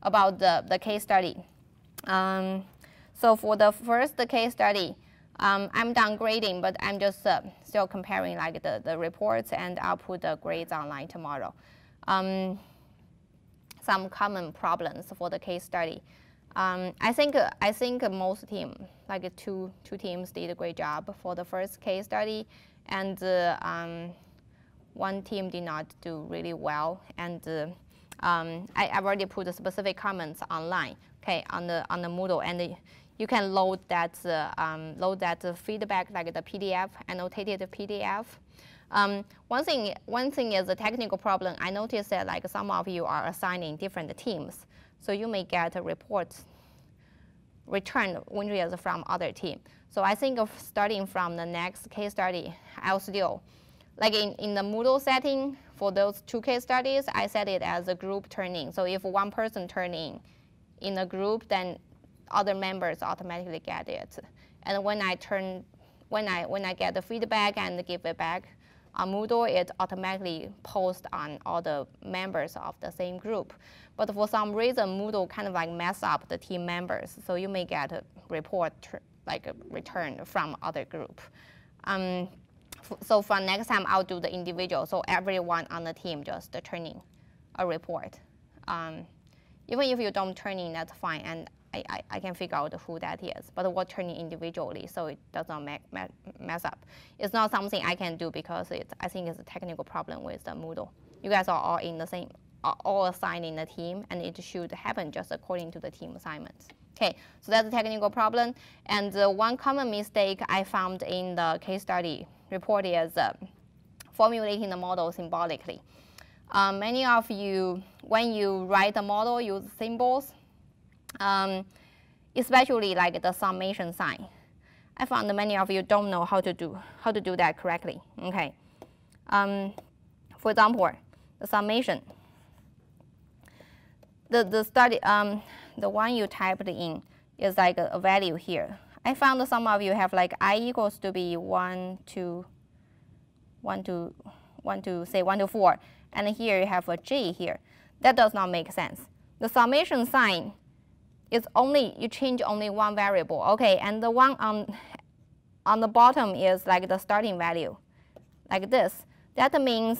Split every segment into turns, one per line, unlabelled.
about the case study. So for the first case study, I'm downgrading, but I'm just still comparing like the reports, and I'll put the grades online tomorrow. Some common problems for the case study. I think most teams, like two teams, did a great job for the first case study, and one team did not do really well. And I've already put the specific comments online, okay, on the Moodle, and you can load that feedback, like the PDF, annotated PDF. One thing is a technical problem. I noticed that like some of you are assigning different teams, so you may get a report returned windows from other team. So I think of starting from the next case study, I'll still, like in the Moodle setting, for those two case studies, I set it as a group turn-in. So if one person turn in a group, then other members automatically get it. And when I get the feedback and give it back on Moodle, it automatically posts on all the members of the same group. But for some reason, Moodle kind of like mess up the team members, so you may get a report like a return from other group. So for next time, I'll do the individual, so everyone on the team just turning a report. Even if you don't turn in, that's fine, and I can figure out who that is, but we'll turn it individually so it does not mess up. It's not something I can do because I think it's a technical problem with the Moodle. You guys are all in the same, all assigned in the team, and it should happen just according to the team assignments. Okay, so that's a technical problem. And one common mistake I found in the case study report is formulating the model symbolically. Many of you, when you write a model, use symbols. Especially like the summation sign. I found that many of you don't know how to do that correctly. Okay. For example, the summation. The study, the one you typed in is like a value here. I found that some of you have like I equals to be 1 to 4, and here you have a J here. That does not make sense. The summation sign is only, you change only one variable, okay, and the one on the bottom is like the starting value, like this. That means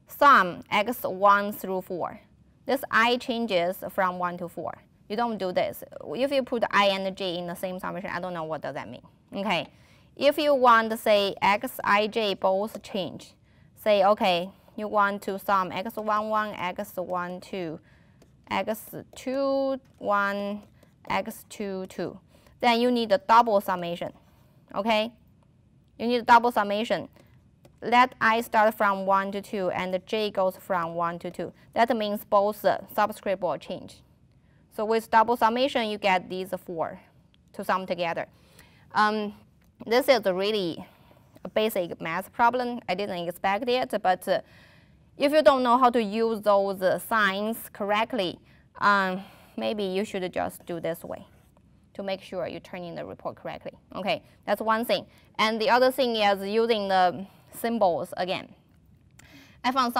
sum x1 through 4. This I changes from 1 to 4. You don't do this. If you put I and j in the same summation, I don't know what does that mean, okay. If you want to say x, I, j both change, say, okay, you want to sum x11, x12, x2, 1, x2, 2. Then you need a double summation, okay? You need a double summation. Let I start from 1 to 2 and j goes from 1 to 2. That means both subscript will change. So with double summation, you get these 4 to sum together. This is really a basic math problem. I didn't expect it, but if you don't know how to use those signs correctly, maybe you should just do this way to make sure you turn in the report correctly. Okay, that's one thing. And the other thing is using the symbols again. I found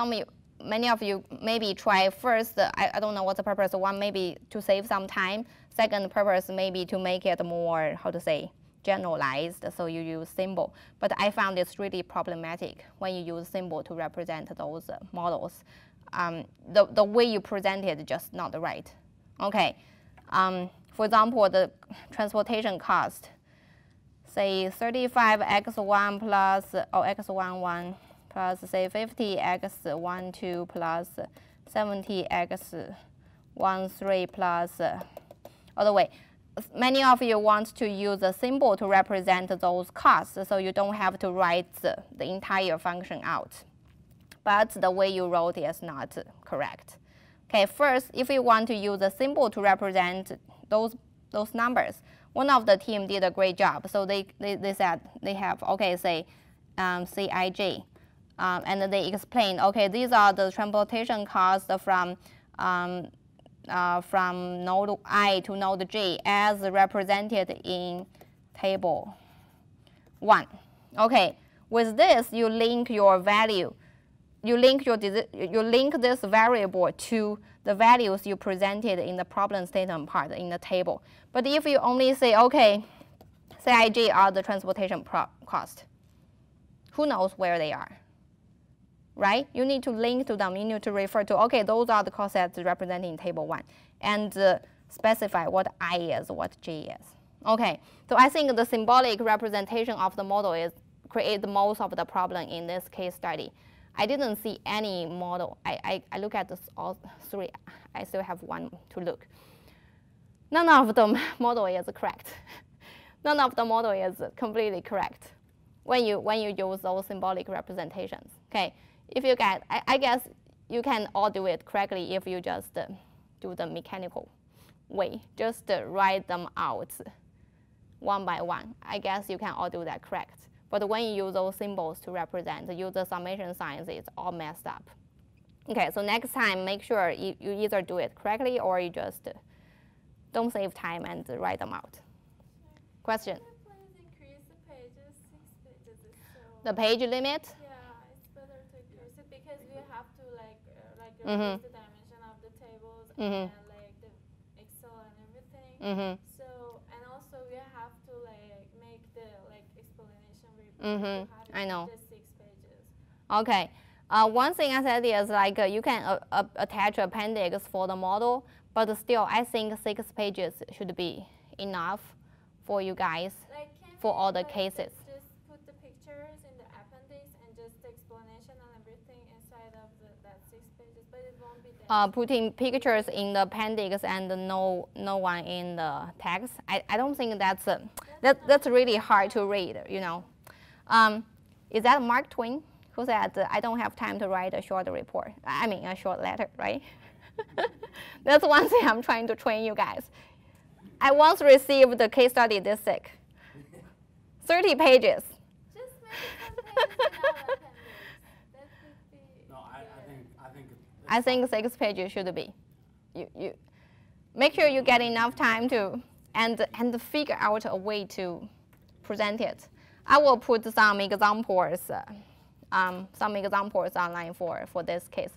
many of you maybe try first, I don't know what's the purpose. One, maybe to save some time. Second purpose, maybe to make it more, how to say, generalized, so you use symbol. But I found it's really problematic when you use symbol to represent those models. The way you present it is just not right. Okay, for example, the transportation cost, say 35x1 plus, or x11 plus, say 50x12 plus 70x13 plus, other way. Many of you want to use a symbol to represent those costs, so you don't have to write the entire function out. But the way you wrote is not correct. Okay, first, if you want to use a symbol to represent those numbers, one of the team did a great job. So they said they have, okay, say CIJ, and they explain, okay, these are the transportation costs from node I to node J as represented in table 1. Okay, with this, you link your value you link this variable to the values you presented in the problem statement part in the table. But if you only say, okay, CIG are the transportation cost, who knows where they are, right? You need to link to them. You need to refer to, okay, those are the cost that's represented in table 1, and specify what I is, what J is. Okay, so I think the symbolic representation of the model is create most of the problem in this case study. I didn't see any model. I look at this all 3. I still have 1 to look. None of the model is correct. None of the model is completely correct when you use those symbolic representations. Okay, if you get, I guess you can all do it correctly if you just do the mechanical way. Just write them out one by one. I guess you can all do that correct. But when you use those symbols to represent, use the summation signs, it's all messed up. Okay, so next time, make sure you either do it correctly or you just don't save time and write them out. Question?
Please increase the pages, 6 pages is so...
The page limit?
Yeah, it's better to increase it because we have to reduce the dimension of the tables and like the Excel and everything. So, and also we have to make the explanation report.
I know.
Just 6 pages.
Okay. One thing I said is you can attach appendix for the model, but still I think 6 pages should be enough for you guys for all the cases.
Just put the pictures in the appendix and just the explanation and everything inside of that 6 pages, but it won't be there.
Putting pictures in the appendix and no one in the text. I don't think that's really hard to read. You know, is that Mark Twain who said I don't have time to write a short report? I mean a short letter, right? That's one thing I'm trying to train you guys. I once received the case study this thick, 30 pages.
Just make some pages in our appendix. That would be.
No,
I think 6 pages should be. You make sure you get enough time to and figure out a way to present it. I will put some examples online for this case.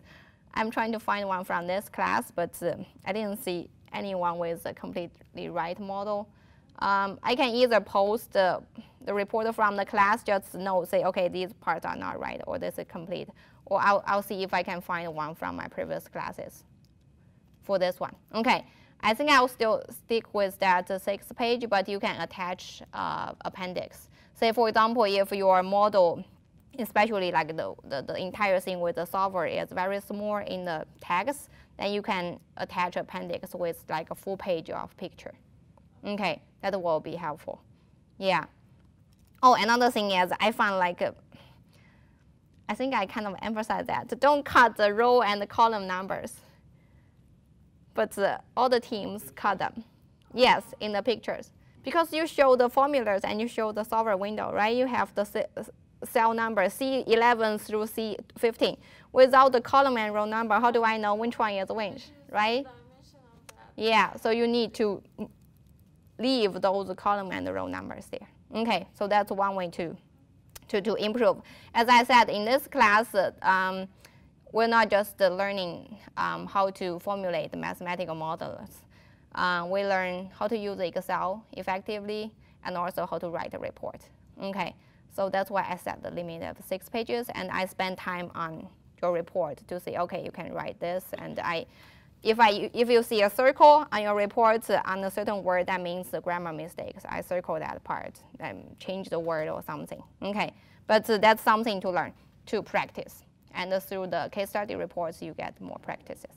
I'm trying to find one from this class, but I didn't see anyone with a completely right model. I can either post the report from the class, just say, okay, these parts are not right, or this is complete. Or I'll see if I can find one from my previous classes for this one. Okay, I think I'll still stick with that 6 page, but you can attach appendix. Say, for example, if your model, especially like the entire thing with the solver is very small in the text, then you can attach appendix with like a full page of picture. Okay, that will be helpful. Yeah. Oh, another thing is I found I think I kind of emphasize that. Don't cut the row and the column numbers. But all the teams cut them. Yes, in the pictures. Because you show the formulas and you show the solver window, right? You have the cell number C11 through C15. Without the column and row number, how do I know which one is which, right? Yeah, so you need to leave those column and row numbers there. Okay, so that's one way to improve. As I said, in this class, we're not just learning how to formulate the mathematical models. We learn how to use Excel effectively and also how to write a report. Okay, so that's why I set the limit of 6 pages, and I spend time on your report to say, okay, you can write this, and if you see a circle on your report on a certain word, that means the grammar mistakes. I circle that part and change the word or something. Okay, but that's something to learn, to practice, and through the case study reports, you get more practices.